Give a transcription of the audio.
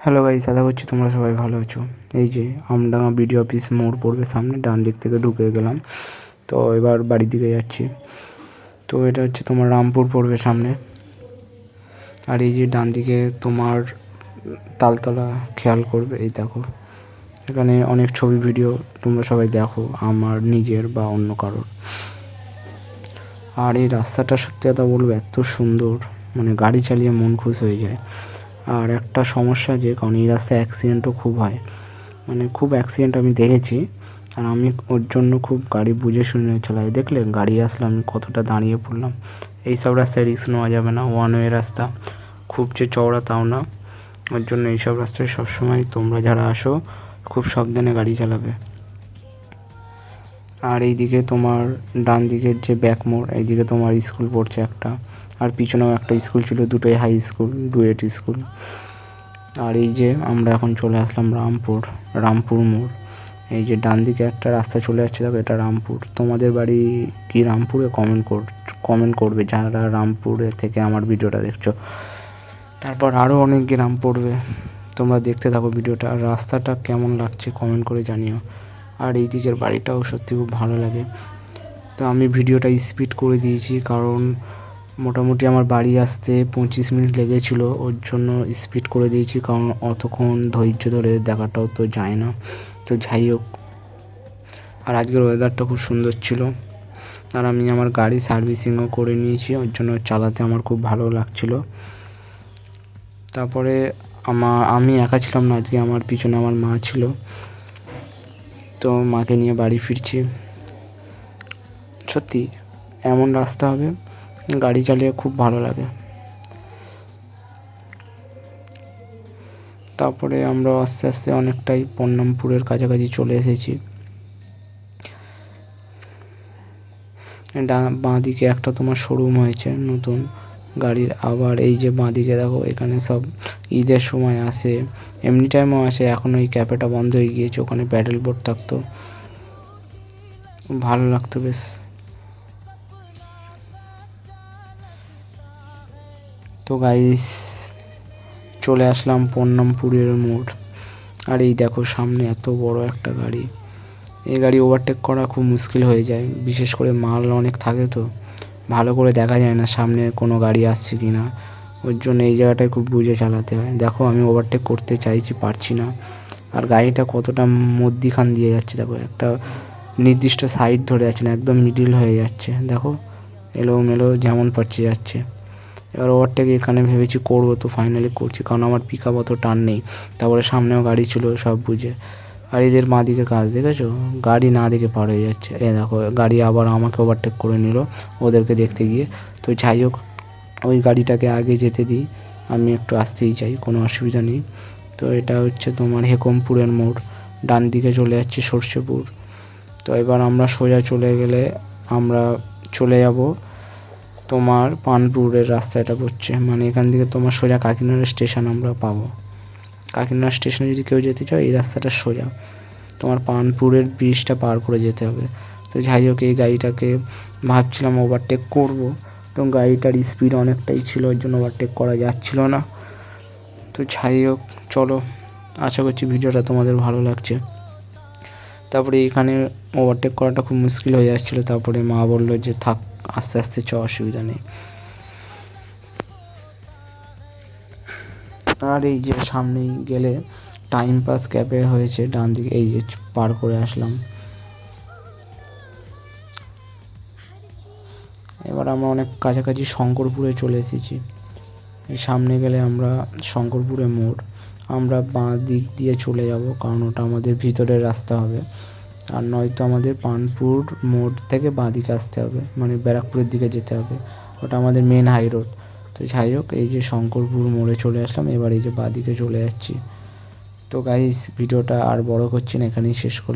Hello guys, আশা করছি তোমরা সবাই ভালো আছো। এই যে আমডাঙ্গা বিডিও অফিস মোড় পড়বে সামনে, ডান দিক থেকে ঢুকে গেলাম। তো এবার বাড়ির দিকে যাচ্ছি। তো এটা হচ্ছে তোমার রামপুর পড়বে সামনে। আর এই যে ডান দিকে তোমার তালতলা খেয়াল করবে, এই দেখো এখানে অনেক ছবি ভিডিও তোমরা সবাই দেখো, আমার নিজের বা অন্য কারোর। আর এই রাস্তাটা সত্যি কথা বলবো এত সুন্দর, মানে গাড়ি চালিয়ে মন খুশ হয়ে যায়। আর একটা সমস্যা যে কারণ এই রাস্তায় অ্যাক্সিডেন্টও খুব হয়, মানে খুব অ্যাক্সিডেন্ট আমি দেখেছি। আর আমি ওর জন্য খুব গাড়ি বুঝে শুনে চালাই। দেখলে গাড়ি আসলে আমি কতটা দাঁড়িয়ে পড়লাম। এইসব রাস্তায় রিস্ক নেওয়া যাবে না, ওয়ান ওয়ে রাস্তা, খুব যে চওড়া তাও না। ওর জন্য এইসব রাস্তায় সবসময় তোমরা যারা আসো খুব সাবধানে গাড়ি চালাবে। আর এইদিকে তোমার ডান দিকের যে ব্যাক মোড়, এইদিকে তোমার স্কুল পড়ছে একটা, আর পিছনেও একটা স্কুল ছিল, দুটোই হাই স্কুল, ডুয়েট স্কুল। আর এই যে আমরা এখন চলে আসলাম রামপুর মোড়। এই যে ডান দিকে একটা রাস্তা চলে যাচ্ছে, দেখো এটা রামপুর। তোমাদের বাড়ি কি রামপুরে? কমেন্ট করবে যারা রামপুরে থেকে আমার ভিডিওটা দেখছো। তারপর আরও অনেক গ্রাম পড়বে, তোমরা দেখতে থাকো ভিডিওটা। আর রাস্তাটা কেমন লাগছে কমেন্ট করে জানিও। আর এই দিকের বাড়িটাও সত্যি খুব ভালো লাগে। তো আমি ভিডিওটা স্পিড করে দিয়েছি, কারণ মোটামুটি আমার বাড়ি আসতে 25 মিনিট লেগেছিল, ওর জন্য স্পিড করে দিয়েছি, কারণ অতক্ষণ ধৈর্য ধরে দেখাটাও তো যায় না। তো যাই হোক, আর আজকের ওয়েদারটা খুব সুন্দর ছিল। আর আমি আমার গাড়ি সার্ভিসিংও করে নিয়েছি, ওর জন্য চালাতে আমার খুব ভালো লাগছিল। তারপরে আমি একা ছিলাম না আজকে, আমার পিছনে আমার মা ছিল। তো মাকে নিয়ে বাড়ি ফিরছি। সত্যি এমন রাস্তা হবে, গাড়ি চালিয়ে খুব ভালো লাগে। তারপরে আমরা আস্তে আস্তে অনেকটাই পন্নামপুরের কাছাকাছি চলে এসেছি। বাঁদিকে একটা তোমার শোরুম হয়েছে নতুন গাড়ির। আবার এই যে বাঁদিকে দেখো, এখানে সব ঈদের সময় আসে, এমনি টাইমও আসে। এখন ওই ক্যাফেটা বন্ধ হয়ে গিয়েছে, ওখানে প্যাডেল বোর্ড থাকতো, ভালো লাগতো বেশ। তো গাইস, চলে আসলাম পন্নামপুরের মোড়। আর এই দেখো সামনে এত বড় একটা গাড়ি, এই গাড়ি ওভারটেক করা খুব মুশকিল হয়ে যায়, বিশেষ করে মাল অনেক থাকে তো ভালো করে দেখা যায় না সামনে কোনো গাড়ি আসছে কি না। ওর জন্য এই জায়গাটায় খুব বুঝে চালাতে হয়। দেখো আমি ওভারটেক করতে চাইছি, পারছি না। আর গাড়িটা কতটা মধ্যিখান দিয়ে যাচ্ছে, দেখো একটা নির্দিষ্ট সাইড ধরে যাচ্ছে না, একদম মিডিল হয়ে যাচ্ছে। দেখো এলোমেলো যেমন পারছে যাচ্ছে। এবার ওভারটেক এখানে ভেবেছি করবো, তো ফাইনালি করছি, কারণ আমার পিক আপ অত টান নেই। তারপরে সামনেও গাড়ি ছিল, সব বুঝে। আর এদের বাঁ দিকে কাজ দেখেছো, গাড়ি না দেখে পার হয়ে যাচ্ছে। এ দেখো গাড়ি আবার আমাকে ওভারটেক করে নিল ওদেরকে দেখতে গিয়ে। তো যাই হোক, ওই গাড়িটাকে আগে যেতে দিই, আমি একটু আসতেই চাই, কোনো অসুবিধা নেই। তো এটা হচ্ছে তোমার হেকমপুরের মোড়, ডান দিকে চলে যাচ্ছে সর্ষেপুর। তো এবার আমরা সোজা চলে গেলে আমরা চলে যাব তোমার পানপুরের রাস্তাটা পড়ছে, মানে এখান থেকে তোমার সোজা কাকিনাড়া স্টেশন আমরা পাবো। কাকিনাড়া স্টেশনে যদি কেউ যেতে চাও, এই রাস্তাটা সোজা তোমার পানপুরের ব্রিজটা পার করে যেতে হবে। তো যাই হোক, এই গাড়িটাকে ভাবছিলাম ওভারটেক করব, তো গাড়িটার স্পিড অনেকটাই ছিল, ওর জন্য ওভারটেক করা যাচ্ছিল না। তো যাই হোক, চলো, আশা করছি ভিডিওটা তোমাদের ভালো লাগছে। তারপরে এখানে ওভারটেক করাটা খুব মুশকিল হয়ে যাচ্ছিলো। তারপরে মা বললো যে থাক, আস্তে আস্তে অসুবিধা নেই। আর এই যে সামনেই গেলে টাইম পাস ক্যাফে হয়েছে ডান দিকে, এই যে পার করে আসলাম। এবার আমরা অনেক কাছাকাছি শঙ্করপুরে চলে এসেছি। এই সামনে গেলে আমরা শঙ্করপুরে মোড়, আমরা বাঁ দিক দিয়ে চলে যাব, কারণ ওটা আমাদের ভিতরের রাস্তা হবে। আর নয়তো আমাদের পানপুর মোড় থেকে বাঁ দিকে আসতে হবে, মানে ব্যারাকপুরের দিকে যেতে হবে, ওটা আমাদের মেন হাই রোড। তো যাই হোক, এই যে শঙ্করপুর মোড়ে চলে আসলাম, এবার এই যে বাঁ দিকে চলে যাচ্ছি। তো গাইস, ভিডিওটা আর বড় করছি না, এখানেই শেষ করলাম।